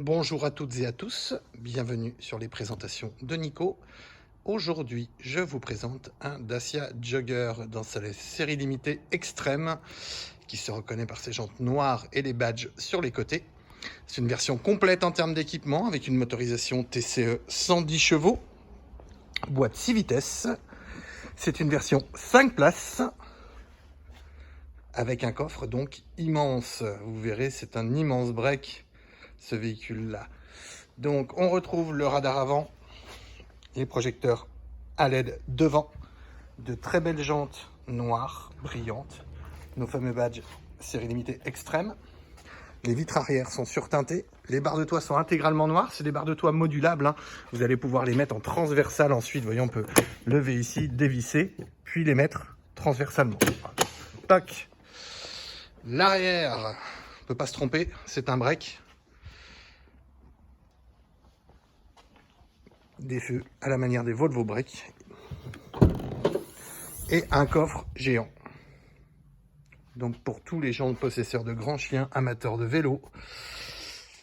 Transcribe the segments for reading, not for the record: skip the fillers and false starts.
Bonjour à toutes et à tous, bienvenue sur les présentations de Nico. Aujourd'hui, je vous présente un Dacia Jogger dans sa série limitée extrême qui se reconnaît par ses jantes noires et les badges sur les côtés. C'est une version complète en termes d'équipement avec une motorisation TCE 110 chevaux, boîte 6 vitesses. C'est une version 5 places avec un coffre donc immense. Vous verrez, c'est un immense break ce véhicule-là. Donc on retrouve le radar avant, les projecteurs à LED devant, de très belles jantes noires, brillantes, nos fameux badges série limitée extrême. Les vitres arrière sont surteintées, les barres de toit sont intégralement noires, c'est des barres de toit modulables, hein. Vous allez pouvoir les mettre en transversal ensuite, voyons, on peut lever ici, dévisser, puis les mettre transversalement. Tac. L'arrière, on ne peut pas se tromper, c'est un break. Des feux à la manière des Volvo Break et un coffre géant. Donc pour tous les gens possesseurs de grands chiens, amateurs de vélo,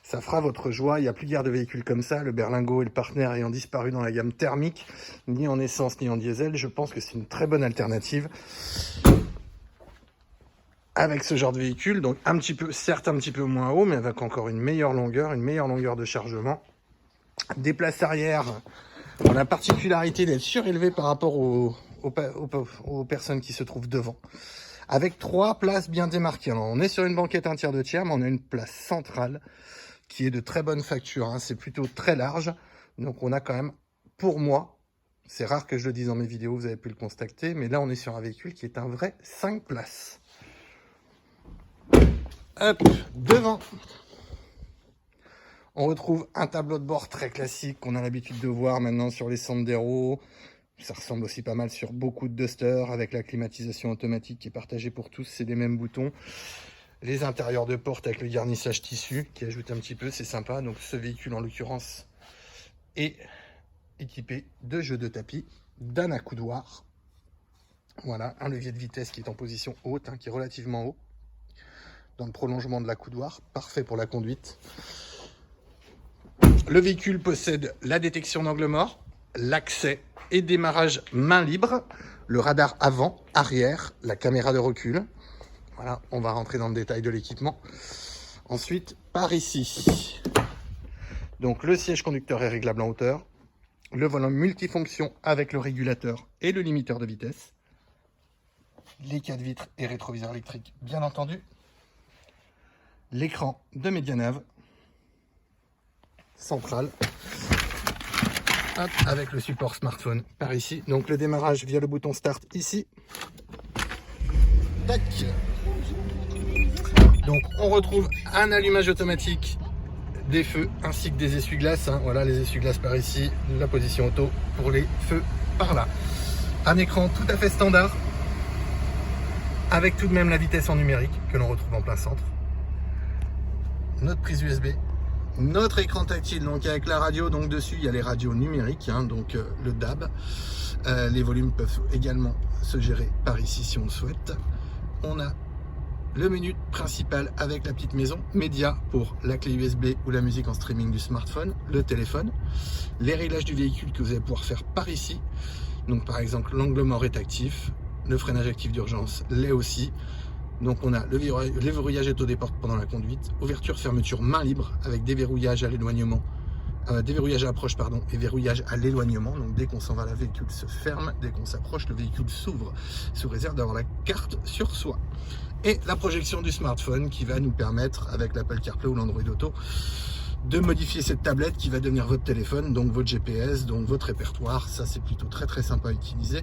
ça fera votre joie. Il n'y a plus guère de véhicules comme ça, le Berlingo et le Partner ayant disparu dans la gamme thermique, ni en essence ni en diesel. Je pense que c'est une très bonne alternative avec ce genre de véhicule. Donc un petit peu, certes un petit peu moins haut, mais avec encore une meilleure longueur de chargement. Des places arrière ont la particularité d'être surélevées par rapport aux personnes qui se trouvent devant, avec 3 places bien démarquées. Alors, on est sur une banquette 1/3 de tiers, mais on a une place centrale qui est de très bonne facture, hein. C'est plutôt très large, donc on a quand même, pour moi, c'est rare que je le dise dans mes vidéos, vous avez pu le constater, mais là on est sur un véhicule qui est un vrai 5 places. Hop, devant, on retrouve un tableau de bord très classique qu'on a l'habitude de voir maintenant sur les Sandero. Ça ressemble aussi pas mal sur beaucoup de Duster avec la climatisation automatique qui est partagée pour tous. C'est les mêmes boutons. Les intérieurs de porte avec le garnissage tissu qui ajoute un petit peu, c'est sympa. Donc ce véhicule en l'occurrence est équipé de jeux de tapis, d'un accoudoir. Voilà, un levier de vitesse qui est en position haute, hein, qui est relativement haut, dans le prolongement de l'accoudoir. Parfait pour la conduite. Le véhicule possède la détection d'angle mort, l'accès et démarrage main libre, le radar avant, arrière, la caméra de recul. Voilà, on va rentrer dans le détail de l'équipement. Ensuite, par ici. Donc le siège conducteur est réglable en hauteur, le volant multifonction avec le régulateur et le limiteur de vitesse, les 4 vitres et rétroviseurs électriques bien entendu, l'écran de médianav central, hop, avec le support smartphone par ici. Donc le démarrage via le bouton start ici. Tac. Donc on retrouve un allumage automatique des feux ainsi que des essuie-glaces, hein. Voilà les essuie-glaces par ici, la position auto pour les feux par là. Un écran tout à fait standard avec tout de même la vitesse en numérique que l'on retrouve en plein centre. Notre prise USB. Notre écran tactile, donc avec la radio, donc dessus il y a les radios numériques, hein, donc le DAB. Les volumes peuvent également se gérer par ici si on le souhaite. On a le menu principal avec la petite maison, média pour la clé USB ou la musique en streaming du smartphone, le téléphone, les réglages du véhicule que vous allez pouvoir faire par ici. Donc par exemple l'angle mort est actif, le freinage actif d'urgence l'est aussi. Donc on a le verrouillage auto des portes pendant la conduite, ouverture, fermeture main libre avec déverrouillage à l'éloignement, déverrouillage à l'approche pardon, et verrouillage à l'éloignement. Donc dès qu'on s'en va, le véhicule se ferme, dès qu'on s'approche, le véhicule s'ouvre, sous réserve d'avoir la carte sur soi. Et la projection du smartphone qui va nous permettre, avec l'Apple CarPlay ou l'Android Auto, de modifier cette tablette qui va devenir votre téléphone, donc votre GPS, donc votre répertoire. Ça c'est plutôt très sympa à utiliser.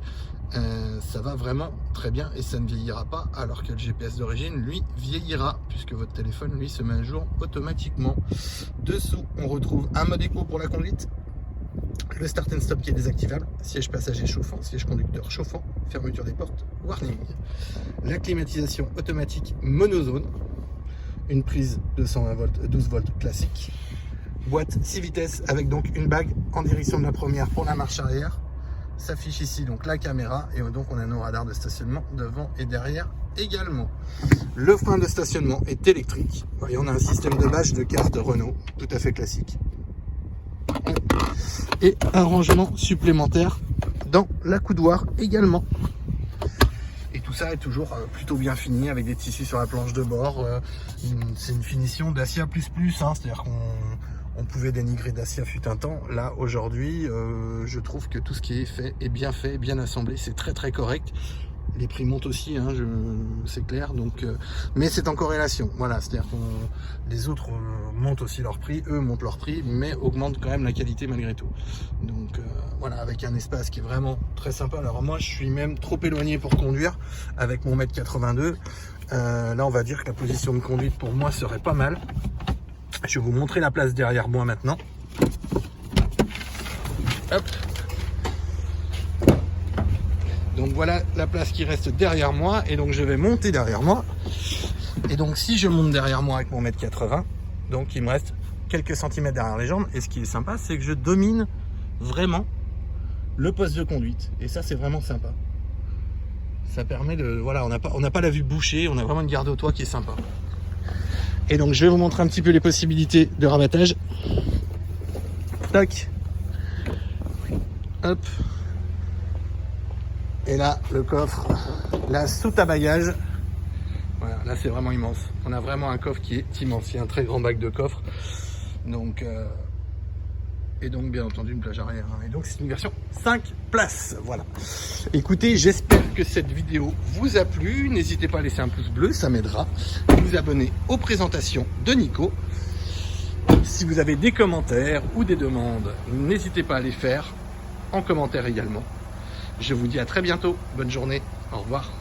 Ça va vraiment très bien et ça ne vieillira pas, alors que le GPS d'origine lui vieillira puisque votre téléphone lui se met à jour automatiquement. Dessous on retrouve un mode éco pour la conduite, le start and stop qui est désactivable, siège passager chauffant, siège conducteur chauffant, fermeture des portes, warning, la climatisation automatique monozone, une prise de 120 volts, 12 volts classique, boîte 6 vitesses avec donc une bague en direction de la première pour la marche arrière. S'affiche ici donc la caméra et donc on a nos radars de stationnement devant et derrière également. Le frein de stationnement est électrique. Et on a un système de badge de carte Renault, tout à fait classique. Et un rangement supplémentaire dans la coudoir également. Et tout ça est toujours plutôt bien fini avec des tissus sur la planche de bord. C'est une finition Dacia++, hein, c'est-à-dire qu'on pouvait dénigrer Dacia fut un temps. Là aujourd'hui, je trouve que tout ce qui est fait, bien assemblé, c'est très correct. Les prix montent aussi, hein, c'est clair. Donc, mais c'est en corrélation. Voilà, c'est-à-dire que les autres montent aussi leur prix, eux montent leur prix, mais augmentent quand même la qualité malgré tout. Donc voilà, avec un espace qui est vraiment très sympa. Alors moi, je suis même trop éloigné pour conduire avec mon 1m82. Là, on va dire que la position de conduite pour moi serait pas mal. Je vais vous montrer la place derrière moi maintenant. Hop. Donc voilà la place qui reste derrière moi, et donc je vais monter derrière moi. Et donc si je monte derrière moi avec mon 1m80, donc il me reste quelques centimètres derrière les jambes. Et ce qui est sympa, c'est que je domine vraiment le poste de conduite. Et ça, c'est vraiment sympa. Ça permet de... Voilà, on n'a pas la vue bouchée, on a vraiment une garde au toit qui est sympa. Et donc je vais vous montrer un petit peu les possibilités de rabattage. Tac. Hop. Et là, le coffre, la soute à bagages. Voilà, là c'est vraiment immense. On a vraiment un coffre qui est immense. Il y a un très grand bac de coffre. Donc, et donc bien entendu une plage arrière. Et donc c'est une version 5 places. Voilà. Écoutez, j'espère que cette vidéo vous a plu. N'hésitez pas à laisser un pouce bleu, ça m'aidera. Vous abonner aux présentations de Nico. Si vous avez des commentaires ou des demandes, n'hésitez pas à les faire en commentaire également. Je vous dis à très bientôt. Bonne journée. Au revoir.